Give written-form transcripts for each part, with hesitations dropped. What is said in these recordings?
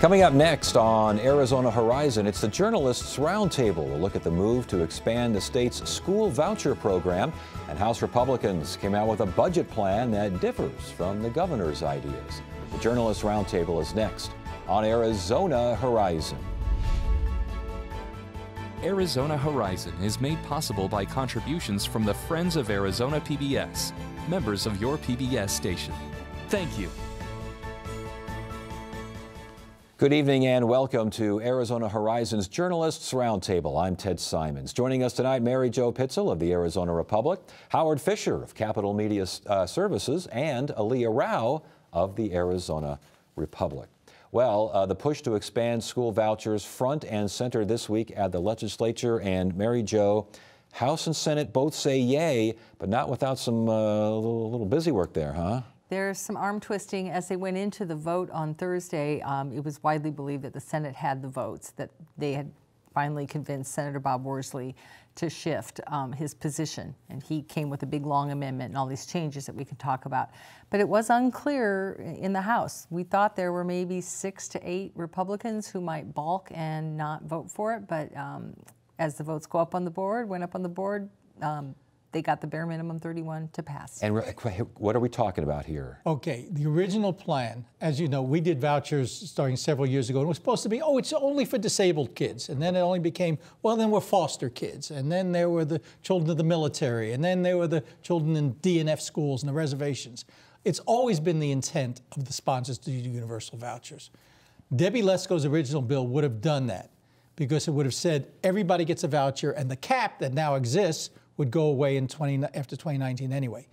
Coming up next on Arizona Horizon, it's the Journalists Roundtable. We'll look at the move to expand the state's school voucher program, and House Republicans came out with a budget plan that differs from the governor's ideas. The Journalists Roundtable is next on Arizona Horizon. Arizona Horizon is made possible by contributions from the Friends of Arizona PBS, members of your PBS station. Thank you. Good evening and welcome to Arizona Horizon's Journalists Roundtable. I'm Ted Simons. Joining us tonight, Mary Jo Pitzel of the Arizona Republic, Howard Fisher of Capital Media Services, and Aaliyah Rao of the Arizona Republic. Well, the push to expand school vouchers front and center this week at the legislature, and Mary Jo, House and Senate both say yay, but not without some little busy work there, huh? There's some arm twisting as they went into the vote on Thursday. It was widely believed that the Senate had the votes, that they had finally convinced Senator Bob Worsley to shift his position. And he came with a big, long amendment and all these changes that we can talk about. But it was unclear in the House. We thought there were maybe 6 to 8 Republicans who might balk and not vote for it. But as the votes went up on the board, they got the bare minimum 31 to pass. And what are we talking about here? Okay, the original plan, as you know, we did vouchers starting several years ago. It was supposed to be, oh, it's only for disabled kids. And then it only became, well, then we're foster kids. And then there were the children of the military. And then there were the children in DNF schools and the reservations. It's always been the intent of the sponsors to do universal vouchers. Debbie Lesko's original bill would have done that because it would have said everybody gets a voucher, and the cap that now exists would go away after 2019 anyway.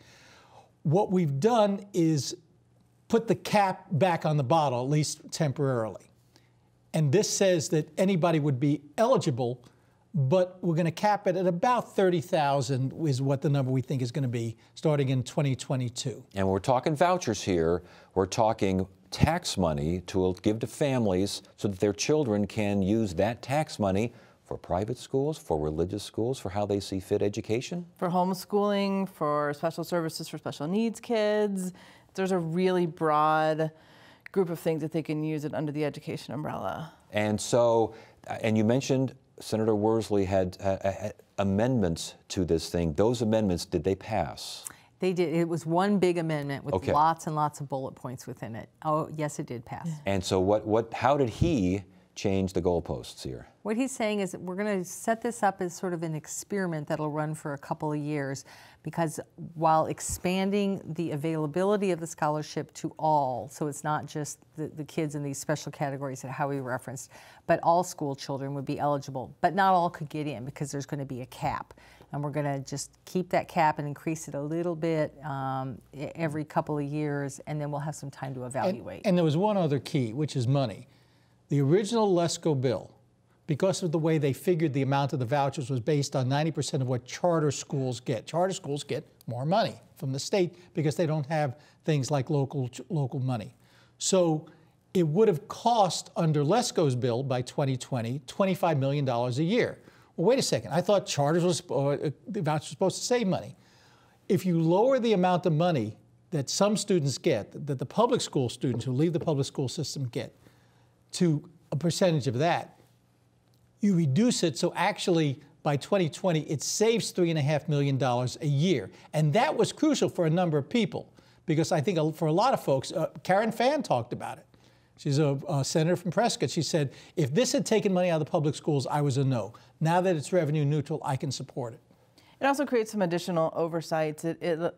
What we've done is put the cap back on the bottle, at least temporarily. And this says that anybody would be eligible, but we're going to cap it at about 30,000 is what the number we think is going to be starting in 2022. And we're talking vouchers here. We're talking tax money to give to families so that their children can use that tax money for private schools, for religious schools, for how they see fit education? For homeschooling, for special services for special needs kids. There's a really broad group of things that they can use it under the education umbrella. And so, and you mentioned Senator Worsley had amendments to this thing. Those amendments, did they pass? They did. It was one big amendment with lots and lots of bullet points within it. Oh, yes, it did pass. And so how did he change the goalposts here? What he's saying is that we're going to set this up as sort of an experiment that'll run for a couple of years, because while expanding the availability of the scholarship to all, so it's not just the kids in these special categories that Howie referenced, but all school children would be eligible, but not all could get in because there's going to be a cap. And we're going to just keep that cap and increase it a little bit every couple of years, and then we'll have some time to evaluate. And there was one other key, which is money. The original Lesko bill, because of the way they figured the amount of the vouchers, was based on 90% of what charter schools get. Charter schools get more money from the state because they don't have things like local money. So it would have cost under Lesko's bill by 2020 $25 million a year. Well, wait a second. I thought the vouchers were supposed to save money. If you lower the amount of money that some students get, that the public school students who leave the public school system get, to a percentage of that, you reduce it, so actually by 2020 it saves $3.5 million a year. And that was crucial for a number of people, because I think for a lot of folks, Karen Fann talked about it. She's a senator from Prescott. She said, if this had taken money out of the public schools, I was a no. Now that it's revenue neutral, I can support it. It also creates some additional oversights. It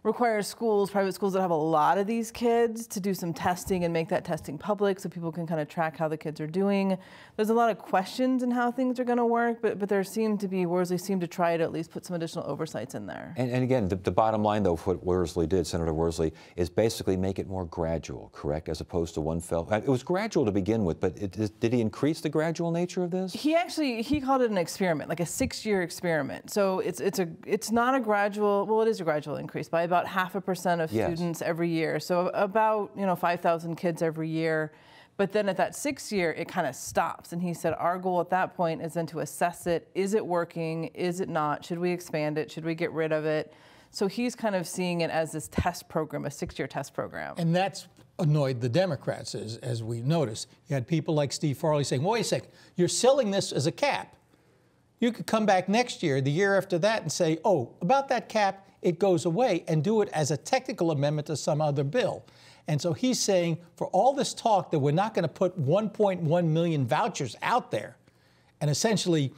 requires schools, private schools that have a lot of these kids, to do some testing and make that testing public so people can kind of track how the kids are doing. There's a lot of questions in how things are going to work, but there seemed to be, Worsley seemed to try to at least put some additional oversights in there. And again, the bottom line, though, of what Worsley did, Senator Worsley, is basically make it more gradual, correct, as opposed to one fell. It was gradual to begin with, but did he increase the gradual nature of this? He called it an experiment, like a 6-year experiment. So it's not a gradual, well, it is a gradual increase by about 0.5% of students every year. So about 5,000 kids every year. But then at that 6th year, it kind of stops. And he said, our goal at that point is then to assess it. Is it working? Is it not? Should we expand it? Should we get rid of it? So he's kind of seeing it as this test program, a 6-year test program. And that's annoyed the Democrats, as we noticed. You had people like Steve Farley saying, wait a second, you're selling this as a cap. You could come back next year, the year after that, and say, oh, about that cap, it goes away, and do it as a technical amendment to some other bill. And so he's saying, for all this talk that we're not going to put 1.1 million vouchers out there and essentially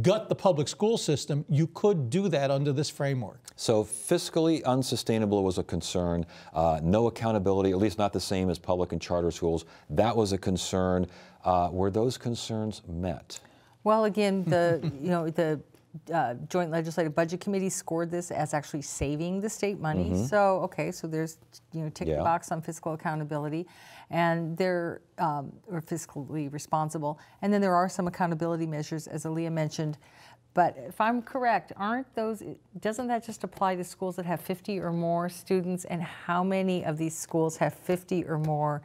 gut the public school system, you could do that under this framework. So fiscally unsustainable was a concern. No accountability, at least not the same as public and charter schools. That was a concern. Were those concerns met? Well, again, the Joint Legislative Budget Committee scored this as actually saving the state money. So, okay, so there's, tick the box on fiscal accountability, and they're or fiscally responsible. And then there are some accountability measures, as Aaliyah mentioned. But if I'm correct, doesn't that just apply to schools that have 50 or more students? And how many of these schools have 50 or more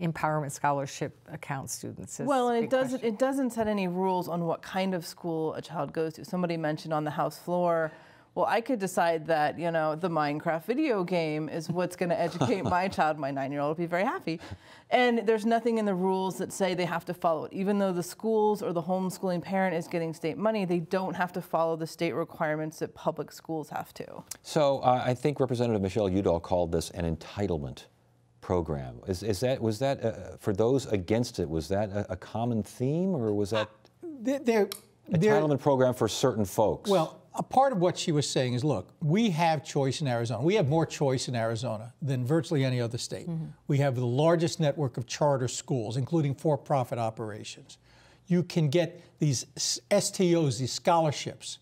Empowerment Scholarship account students? Well, and it doesn't set any rules on what kind of school a child goes to. Somebody mentioned on the House floor, well, I could decide that, the Minecraft video game is what's going to educate my child. My 9-year-old will be very happy. And there's nothing in the rules that say they have to follow it. Even though the schools or the homeschooling parent is getting state money, they don't have to follow the state requirements that public schools have to. So I think Representative Michelle Udall called this an entitlement program. Was that for those against it? Was that a common theme, or was that entitlement program for certain folks? Well, a part of what she was saying is, look, we have choice in Arizona. We have more choice in Arizona than virtually any other state. We have the largest network of charter schools, including for-profit operations. You can get these STOs, these scholarships,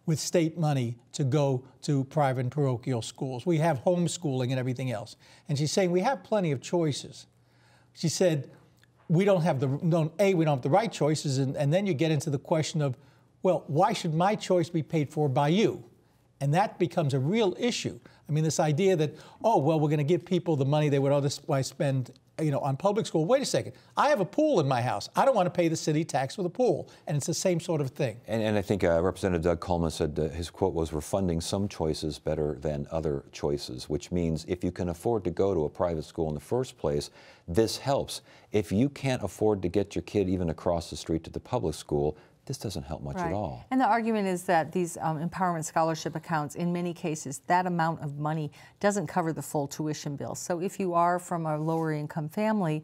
with state money to go to private and parochial schools. We have homeschooling and everything else. And she's saying we have plenty of choices. She said we don't have the right choices, and then you get into the question of, well, why should my choice be paid for by you? And that becomes a real issue. I mean, this idea that, oh, well, we're going to give people the money they would otherwise spend on public school. Wait a second. I have a pool in my house. I don't want to pay the city tax for the pool. And it's the same sort of thing. And I think Representative Doug Coleman said his quote was, we're funding some choices better than other choices, which means if you can afford to go to a private school in the first place, this helps. If you can't afford to get your kid even across the street to the public school, this doesn't help much at all. And the argument is that these empowerment scholarship accounts, in many cases, that amount of money doesn't cover the full tuition bill. So if you are from a lower income family,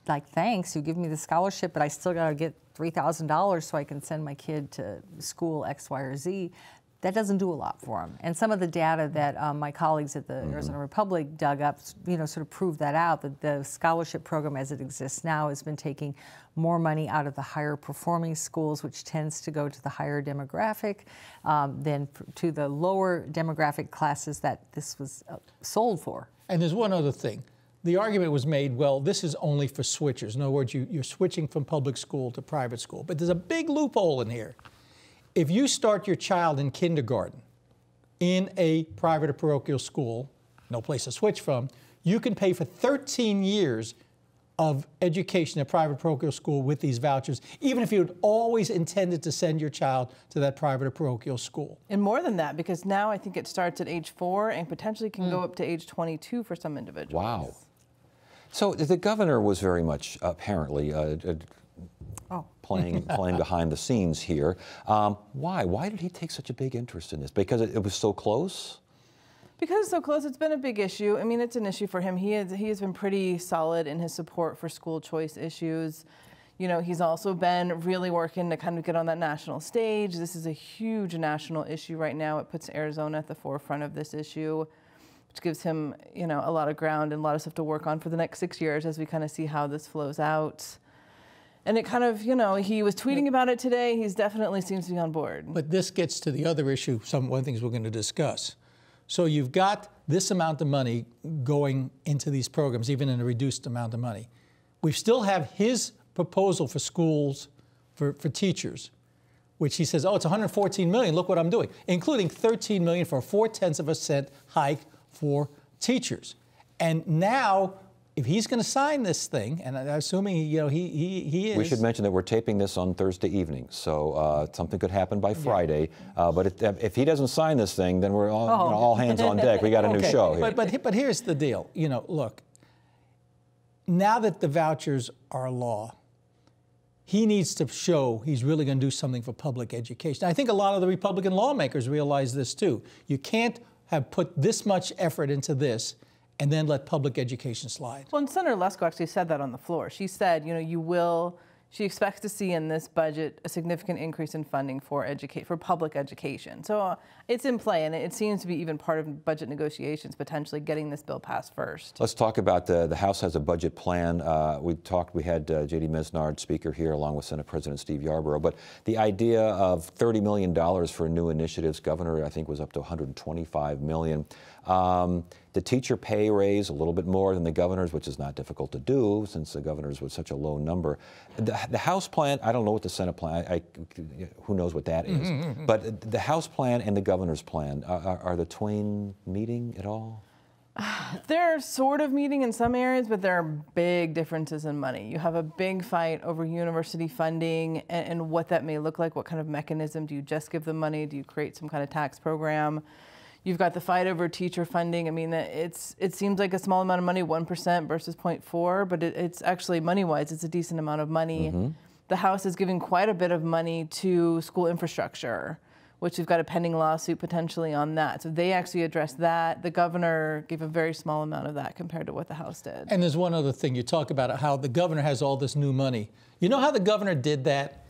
like, thanks, you give me the scholarship, but I still got to get $3,000 so I can send my kid to school X, Y, or Z. That doesn't do a lot for them. And some of the data that my colleagues at the Arizona Republic dug up, sort of proved that out, that the scholarship program as it exists now has been taking more money out of the higher performing schools, which tends to go to the higher demographic, than to the lower demographic classes that this was sold for. And there's one other thing. The argument was made, well, this is only for switchers. In other words, you're switching from public school to private school. But there's a big loophole in here. If you start your child in kindergarten in a private or parochial school, no place to switch from, you can pay for 13 years of education at private parochial school with these vouchers, even if you had always intended to send your child to that private or parochial school. And more than that, because now I think it starts at age 4 and potentially can go up to age 22 for some individuals. Wow. So the governor was very much apparently playing behind the scenes here. Why? Why did he take such a big interest in this? Because it was so close? Because it's so close, it's been a big issue. I mean, it's an issue for him. He has been pretty solid in his support for school choice issues. He's also been really working to kind of get on that national stage. This is a huge national issue right now. It puts Arizona at the forefront of this issue, which gives him, a lot of ground and a lot of stuff to work on for the next 6 years as we kind of see how this flows out. And it kind of, he was tweeting about it today. He definitely seems to be on board. But this gets to the other issue, one of the things we're going to discuss. So you've got this amount of money going into these programs, even in a reduced amount of money. We still have his proposal for schools, for teachers, which he says, oh, it's $114 million, look what I'm doing, including $13 million for a 0.4% hike for teachers. And now, if he's going to sign this thing, and I'm assuming he is. We should mention that we're taping this on Thursday evening, so something could happen by Friday. But if he doesn't sign this thing, then we're all hands on deck. We got a new show here. But here's the deal. Look, now that the vouchers are law, he needs to show he's really going to do something for public education. I think a lot of the Republican lawmakers realize this too. You can't have put this much effort into this and then let public education slide. Well, and Senator Lesko actually said that on the floor. She said, she expects to see in this budget a significant increase in funding for public education. So it's in play, and it seems to be even part of budget negotiations, potentially getting this bill passed first. Let's talk about the House has a budget plan. We had J.D. Mesnard, Speaker, here, along with Senate President Steve Yarborough. But the idea of $30 million for new initiatives, Governor, I think, was up to $125 million. The teacher pay raise a little bit more than the governor's, which is not difficult to do since the governor's was such a low number. The House plan, I don't know what the Senate plan, who knows what that is. But the House plan and the governor's plan, are the twain meeting at all? They're sort of meeting in some areas, but there are big differences in money. You have a big fight over university funding and what that may look like. What kind of mechanism? Do you just give them money? Do you create some kind of tax program? You've got the fight over teacher funding. I mean, it seems like a small amount of money, 1% versus 0.4, but it's actually money-wise, it's a decent amount of money. The House is giving quite a bit of money to school infrastructure, which we've got a pending lawsuit potentially on that. So they actually addressed that. The governor gave a very small amount of that compared to what the House did. And there's one other thing. You talk about how the governor has all this new money. You know how the governor did that?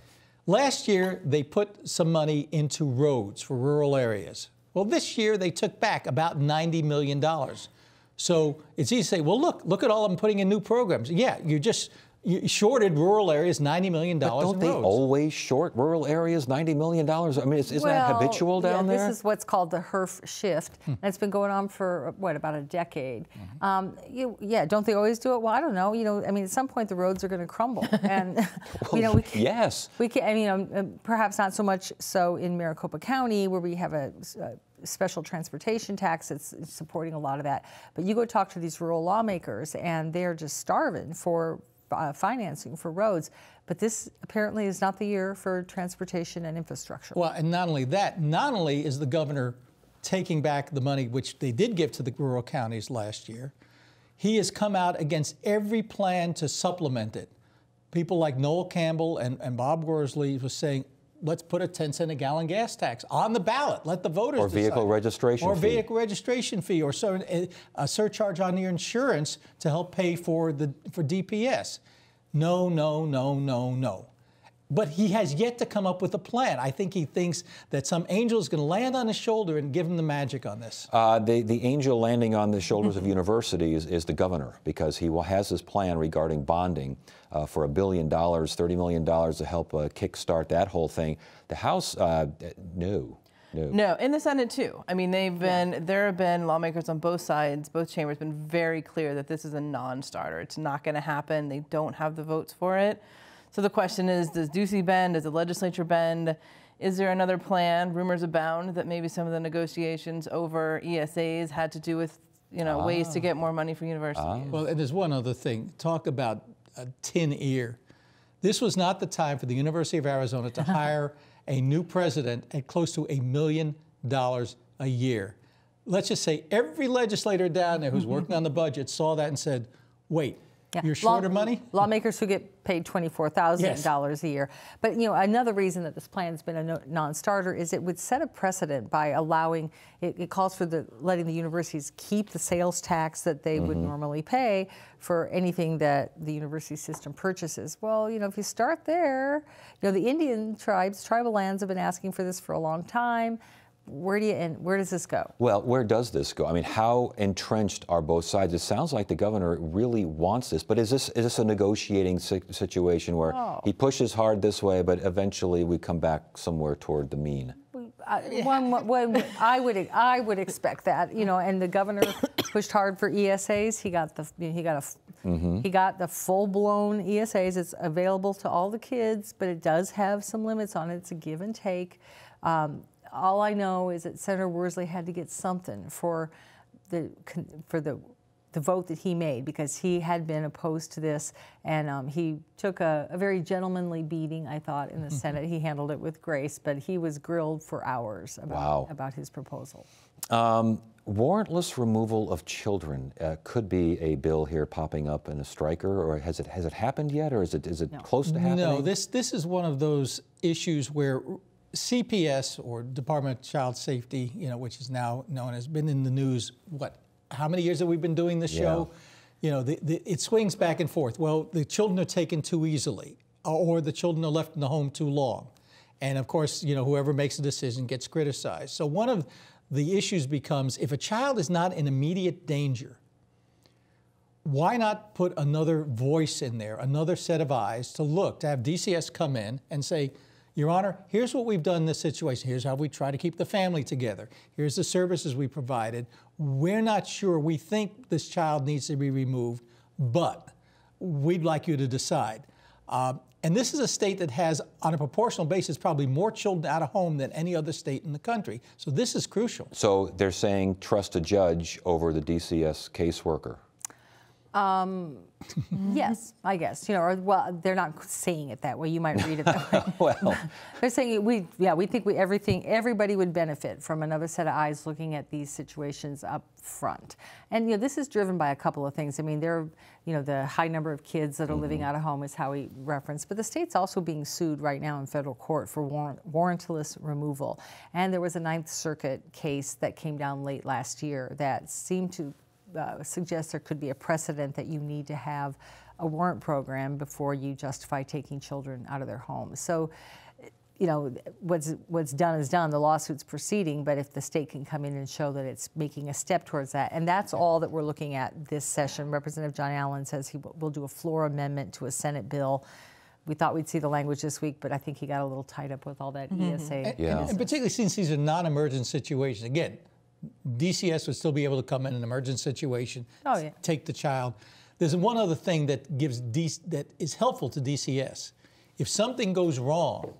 Last year, they put some money into roads for rural areas. Well, this year they took back about $90 million. So it's easy to say, well, look at all I'm putting in new programs. Yeah, you shorted rural areas $90 million but don't they always short rural areas $90 million? I mean, isn't that habitual down there? This is what's called the HERF shift. And it's been going on for, about a decade. Don't they always do it? Well, I don't know. I mean, at some point the roads are going to crumble. And, yes. We can, perhaps not so much so in Maricopa County, where we have a special transportation tax that's supporting a lot of that. But you go talk to these rural lawmakers, and they're just starving for financing for roads. But this apparently is not the year for transportation and infrastructure. Well, and not only that, not only is the governor taking back the money which they did give to the rural counties last year, he has come out against every plan to supplement it. People like Noel Campbell and Bob Worsley was saying, let's put a 10-cent a gallon gas tax on the ballot. Let the voters decide. Or vehicle registration fee. Or vehicle registration fee, or a surcharge on your insurance to help pay for DPS. No, no, no, no, no. But he has yet to come up with a plan. I think he thinks that some angel is going to land on his shoulder and give him the magic on this. The angel landing on the shoulders of universities is the governor, because he has this plan regarding bonding for $1 billion, $30 million to help kickstart that whole thing. The House, no. No, in the Senate too. I mean, there have been lawmakers on both sides, both chambers, been very clear that this is a non-starter. It's not going to happen. They don't have the votes for it. So the question is, does Ducey bend? Does the legislature bend? Is there another plan? Rumors abound that maybe some of the negotiations over ESAs had to do with, ways to get more money for universities. Well, and there's one other thing. Talk about a tin ear. This was not the time for the University of Arizona to hire a new president at close to $1 million a year. Let's just say every legislator down there who's working on the budget saw that and said, wait, you're shorter money? Lawmakers who get paid $24,000 a year. But another reason that this plan has been a non-starter is it would set a precedent by allowing, it calls for letting the universities keep the sales tax that they would normally pay for anything that the university system purchases. Well, if you start there, the Indian tribal lands have been asking for this for a long time. Where does this go? Well, where does this go? I mean, how entrenched are both sides? It sounds like the governor really wants this, but is this a negotiating situation where he pushes hard this way, but eventually we come back somewhere toward the mean? I would expect that, and the governor pushed hard for ESAs. He got the full-blown ESAs. It's available to all the kids, but it does have some limits on it. It's a give and take. All I know is that Senator Worsley had to get something for the the vote that he made, because he had been opposed to this, and he took a very gentlemanly beating, I thought, in the Senate. He handled it with grace, but he was grilled for hours about his proposal. Warrantless removal of children could be a bill here popping up in a striker, or has it happened yet, or is it close to happening? No, this is one of those issues where CPS, or Department of Child Safety, which is now known as, been in the news. How many years have we been doing this show? It swings back and forth. Well, the children are taken too easily, or the children are left in the home too long. And of course, whoever makes a decision gets criticized. So one of the issues becomes, if a child is not in immediate danger, why not put another voice in there, another set of eyes to have DCS come in and say, Your Honor, here's what we've done in this situation. Here's how we try to keep the family together. Here's the services we provided. We're not sure. We think this child needs to be removed, but we'd like you to decide. And this is a state that has, on a proportional basis, probably more children out of home than any other state in the country. So this is crucial. So they're saying trust a judge over the DCS caseworker. Yes, I guess, they're not saying it that way. You might read it that way. Well, they're saying we think everybody would benefit from another set of eyes looking at these situations up front. And this is driven by a couple of things. I mean, the high number of kids that are living out of home is how he referenced, but the state's also being sued right now in federal court for warrantless removal. And there was a Ninth Circuit case that came down late last year that seemed to suggests there could be a precedent that you need to have a warrant program before you justify taking children out of their homes. So, what's done is done. The lawsuit's proceeding, but if the state can come in and show that it's making a step towards that, and that's all that we're looking at this session. Representative John Allen says he will do a floor amendment to a Senate bill. We thought we'd see the language this week, but I think he got a little tied up with all that ESA. And particularly since these are non-emergent situations. Again, DCS would still be able to come in an emergent situation, take the child. There's one other thing that is helpful to DCS. If something goes wrong,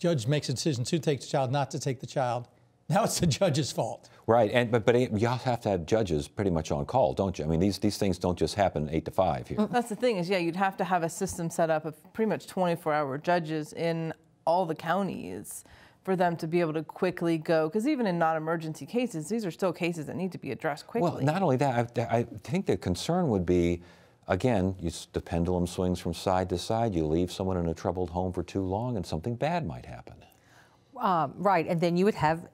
judge makes a decision to take the child, not to take the child. Now it's the judge's fault. Right, but you have to have judges pretty much on call, don't you? I mean, these things don't just happen 8 to 5 here. That's the thing is, you'd have to have a system set up of pretty much 24-hour judges in all the counties for them to be able to quickly go, because even in non-emergency cases, these are still cases that need to be addressed quickly. Well, not only that, I think the concern would be, again, the pendulum swings from side to side. You leave someone in a troubled home for too long and something bad might happen. Right, and then you would have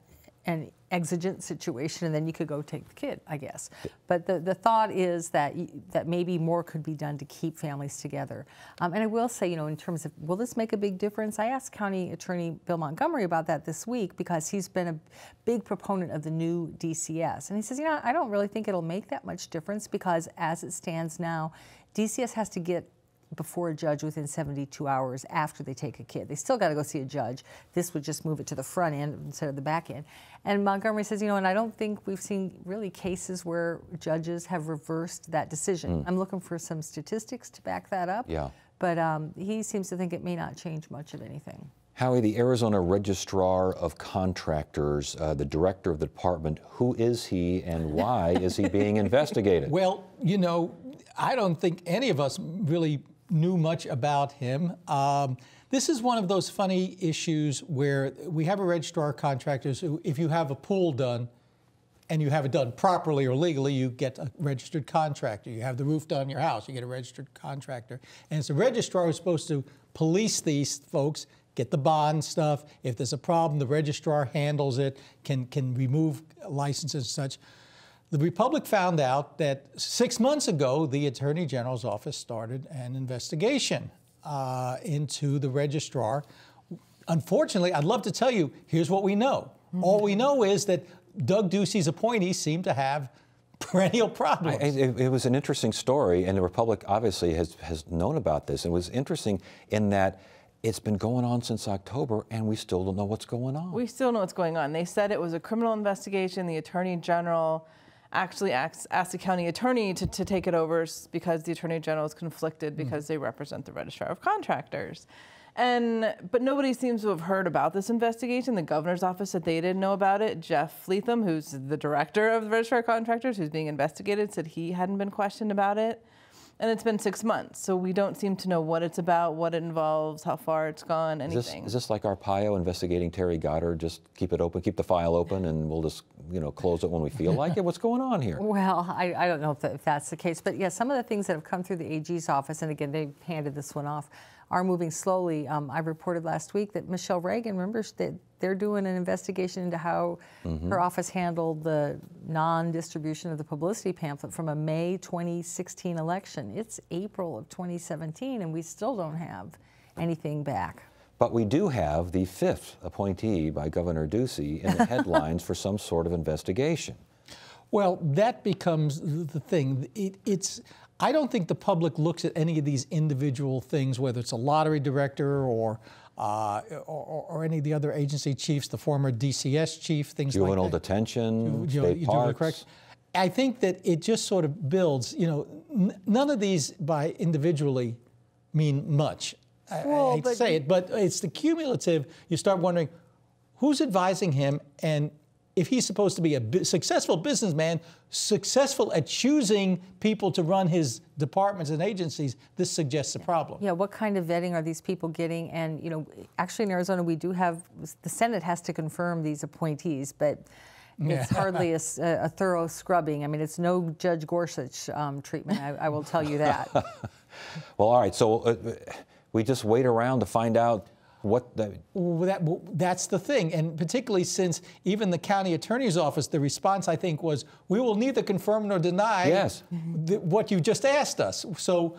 an exigent situation, and then you could go take the kid, I guess. But the thought is that maybe more could be done to keep families together. And I will say, in terms of, will this make a big difference? I asked County Attorney Bill Montgomery about that this week, because he's been a big proponent of the new DCS. And he says, I don't really think it'll make that much difference, because as it stands now, DCS has to get before a judge within 72 hours after they take a kid. They still got to go see a judge. This would just move it to the front end instead of the back end. And Montgomery says, and I don't think we've seen really cases where judges have reversed that decision. I'm looking for some statistics to back that up. Yeah. But he seems to think it may not change much of anything. Howie, the Arizona Registrar of Contractors, the director of the department, who is he and why is he being investigated? Well, I don't think any of us really knew much about him. This is one of those funny issues where we have a registrar of contractors who, if you have a pool done and you have it done properly or legally, you get a registered contractor. You have the roof done in your house, you get a registered contractor. And it's a registrar who's supposed to police these folks, get the bond stuff. If there's a problem, the registrar handles it, can remove licenses and such. The Republic found out that 6 months ago, the Attorney General's office started an investigation into the registrar. Unfortunately, I'd love to tell you, here's what we know. All we know is that Doug Ducey's appointees seem to have perennial problems. It was an interesting story, and the Republic obviously has known about this. It was interesting in that it's been going on since October, and we still don't know what's going on. We still know what's going on. They said it was a criminal investigation. The Attorney General actually asked the county attorney to take it over because the Attorney General is conflicted because they represent the Registrar of Contractors. But nobody seems to have heard about this investigation. The governor's office said they didn't know about it. Jeff Fleetham, who's the director of the Registrar of Contractors, who's being investigated, said he hadn't been questioned about it. And it's been 6 months, so we don't seem to know what it's about, what it involves, how far it's gone, anything. Is this like Arpaio investigating Terry Goddard? Just keep it open, keep the file open, and we'll just, close it when we feel like it? What's going on here? Well, I don't know if that's the case. But yeah, some of the things that have come through the AG's office, and again, they handed this one off, are moving slowly. I reported last week that Michelle Reagan, remember, that they're doing an investigation into how her office handled the non-distribution of the publicity pamphlet from a May 2016 election. It's April of 2017, and we still don't have anything back. But we do have the 5th appointee by Governor Ducey in the headlines for some sort of investigation. Well, that becomes the thing. I don't think the public looks at any of these individual things, whether it's a lottery director or any of the other agency chiefs, the former DCS chief, things like that. Juvenile detention, state parks. I think that it just sort of builds, none of these by individually mean much. I hate to say it, but it's the cumulative. You start wondering who's advising him, and if he's supposed to be a successful businessman, successful at choosing people to run his departments and agencies, this suggests a problem. Yeah, what kind of vetting are these people getting? And, actually in Arizona, we do have, the Senate has to confirm these appointees, but it's hardly a thorough scrubbing. I mean, it's no Judge Gorsuch treatment, I will tell you that. Well, all right, so we just wait around to find out that's the thing, and particularly since even the county attorney's office, the response, I think, was, we will neither confirm nor deny what you just asked us. So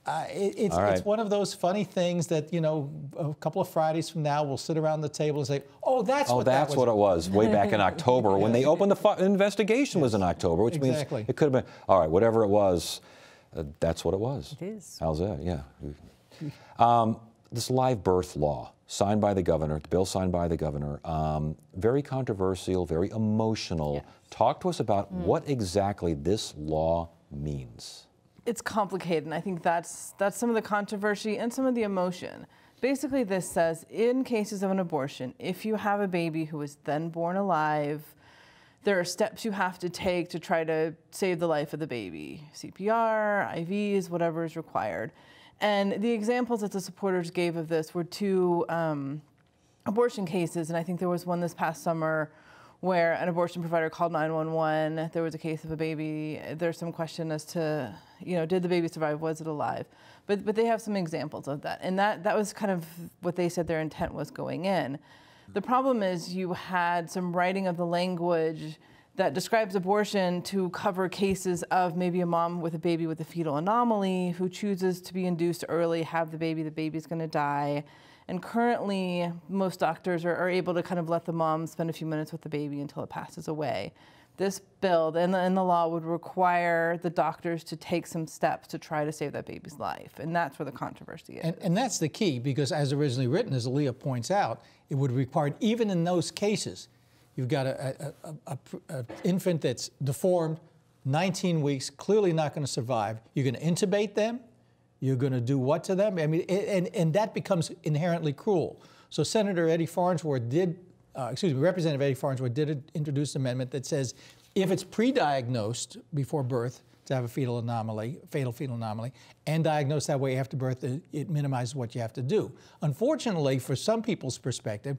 it's one of those funny things that, a couple of Fridays from now, we'll sit around the table and say, that's what it was. Way back in October when they opened the investigation was in October, which means it could have been, all right, whatever it was, that's what it was. It is. How's that? Yeah. This live birth law signed by the governor, the bill signed by the governor, very controversial, very emotional. Yes. Talk to us about what exactly this law means. It's complicated, and I think that's some of the controversy and some of the emotion. Basically, this says, in cases of an abortion, if you have a baby who is then born alive, there are steps you have to take to try to save the life of the baby. CPR, IVs, whatever is required. And the examples that the supporters gave of this were 2 abortion cases, and I think there was one this past summer where an abortion provider called 911. There was a case of a baby. There's some question as to, did the baby survive? Was it alive? But they have some examples of that, and that was kind of what they said their intent was going in. The problem is you had some writing of the language that describes abortion to cover cases of maybe a mom with a baby with a fetal anomaly who chooses to be induced early, have the baby's going to die. And currently, most doctors are able to kind of let the mom spend a few minutes with the baby until it passes away. This bill and the law would require the doctors to take some steps to try to save that baby's life. And that's where the controversy is. And that's the key, because as originally written, as Aaliyah points out, it would require, even in those cases, you've got an infant that's deformed, 19 weeks, clearly not going to survive. You're going to intubate them. You're going to do what to them? I mean, and that becomes inherently cruel. So Representative Eddie Farnsworth did introduce an amendment that says if it's pre-diagnosed before birth to have a fatal fetal anomaly, and diagnosed that way after birth, it minimizes what you have to do. Unfortunately, for some people's perspective,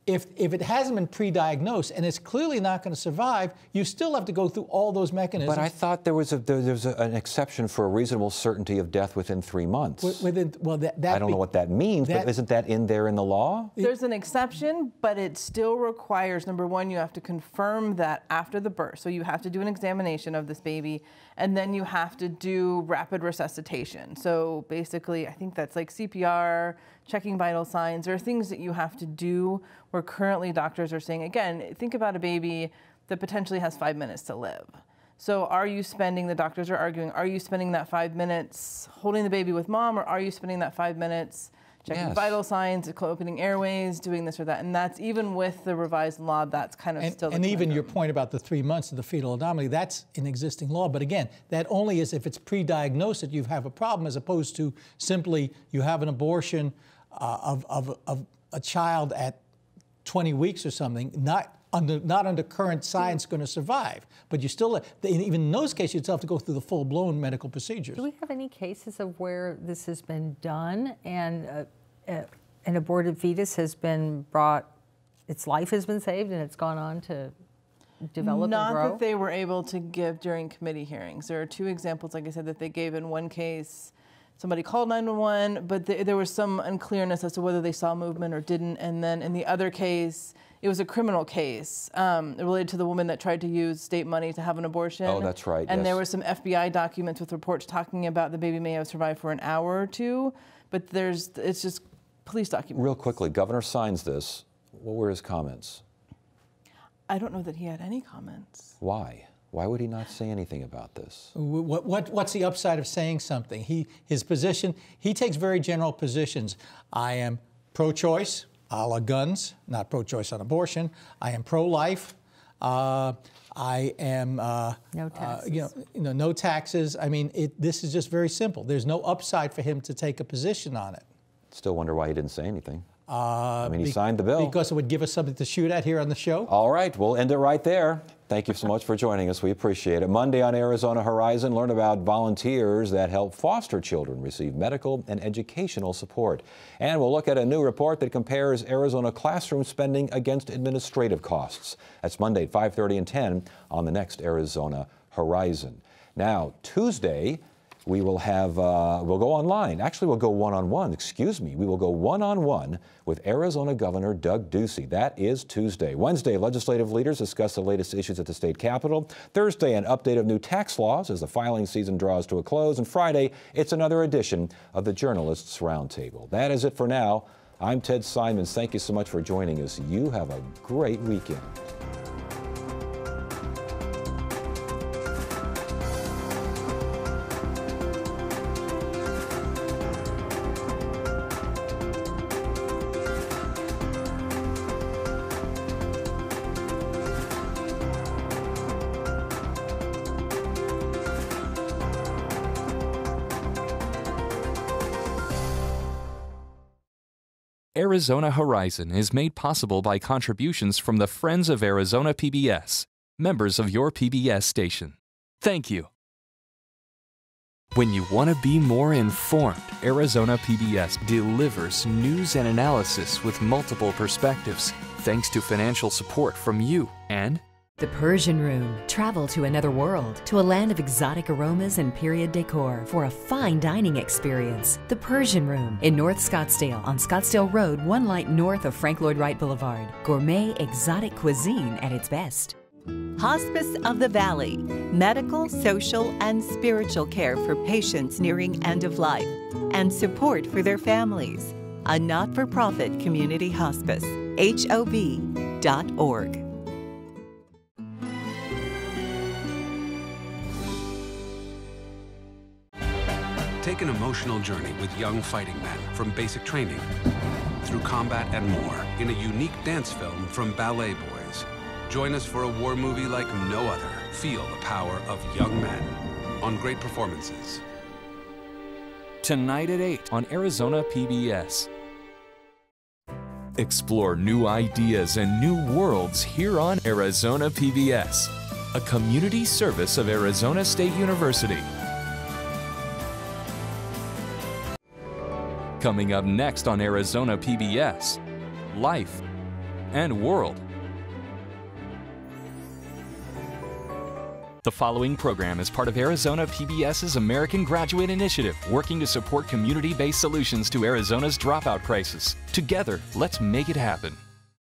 if it hasn't been pre-diagnosed and it's clearly not going to survive, you still have to go through all those mechanisms. But I thought there was an exception for a reasonable certainty of death within 3 months. I don't know what that means, but isn't that in there in the law? There's an exception, but it still requires, number one, you have to confirm that after the birth. So you have to do an examination of this baby, and then you have to do rapid resuscitation. So basically, I think that's like CPR, checking vital signs. There are things that you have to do where currently doctors are saying, again, think about a baby that potentially has 5 minutes to live. So the doctors are arguing, are you spending that 5 minutes holding the baby with mom, or are you spending that 5 minutes checking vital signs, opening airways, doing this or that? And that's, even with the revised law, that's kind of still the And even your point about the 3 months of the fetal anomaly, that's in existing law. But again, that only is if it's pre-diagnosed that you have a problem, as opposed to simply you have an abortion, of a child at 20 weeks or something, not under current science going to survive. But you still, even in those cases, you still have to go through the full-blown medical procedures. Do we have any cases of where this has been done and an aborted fetus has been brought, its life has been saved and it's gone on to develop and grow? Not that they were able to give during committee hearings. There are two examples, like I said, that they gave. In one case, somebody called 911, but there was some unclearness as to whether they saw movement or didn't. And then in the other case, it was a criminal case related to the woman that tried to use state money to have an abortion. Oh, that's right. And yes. there were some FBI documents with reports talking about the baby may have survived for an hour or two, but it's just police documents. Real quickly, Governor signs this. What were his comments? I don't know that he had any comments. Why? Why would he not say anything about this? What's the upside of saying something? His position, he takes very general positions. I am pro-choice, a la guns, not pro-choice on abortion. I am pro-life. I am no taxes. No taxes. I mean, this is just very simple. There's no upside for him to take a position on it. Still wonder why he didn't say anything. I mean, he signed the bill. Because it would give us something to shoot at here on the show. All right, we'll end it right there. Thank you so much for joining us. We appreciate it. Monday on Arizona Horizon, learn about volunteers that help foster children receive medical and educational support. And we'll look at a new report that compares Arizona classroom spending against administrative costs. That's Monday at 5:30 and 10 on the next Arizona Horizon. Now, Tuesday, we will have, we'll go online. Actually, we'll go one-on-one, excuse me. We will go one-on-one with Arizona Governor Doug Ducey. That is Tuesday. Wednesday, legislative leaders discuss the latest issues at the state capitol. Thursday, an update of new tax laws as the filing season draws to a close. And Friday, it's another edition of the Journalists Roundtable. That is it for now. I'm Ted Simons. Thank you so much for joining us. You have a great weekend. Arizona Horizon is made possible by contributions from the Friends of Arizona PBS, members of your PBS station. Thank you. When you want to be more informed, Arizona PBS delivers news and analysis with multiple perspectives, thanks to financial support from you and The Persian Room. Travel to another world, to a land of exotic aromas and period decor for a fine dining experience. The Persian Room in North Scottsdale on Scottsdale Road, 1 light north of Frank Lloyd Wright Boulevard. Gourmet exotic cuisine at its best. Hospice of the Valley, medical, social, and spiritual care for patients nearing end of life and support for their families. A not-for-profit community hospice. HOV.org. Take an emotional journey with young fighting men from basic training through combat and more in a unique dance film from Ballet Boys. Join us for a war movie like no other. Feel the power of young men on great performances. Tonight at 8 on Arizona PBS. Explore new ideas and new worlds here on Arizona PBS, a community service of Arizona State University. Coming up next on Arizona PBS, Life and World. The following program is part of Arizona PBS's American Graduate Initiative, working to support community-based solutions to Arizona's dropout crisis. Together, let's make it happen.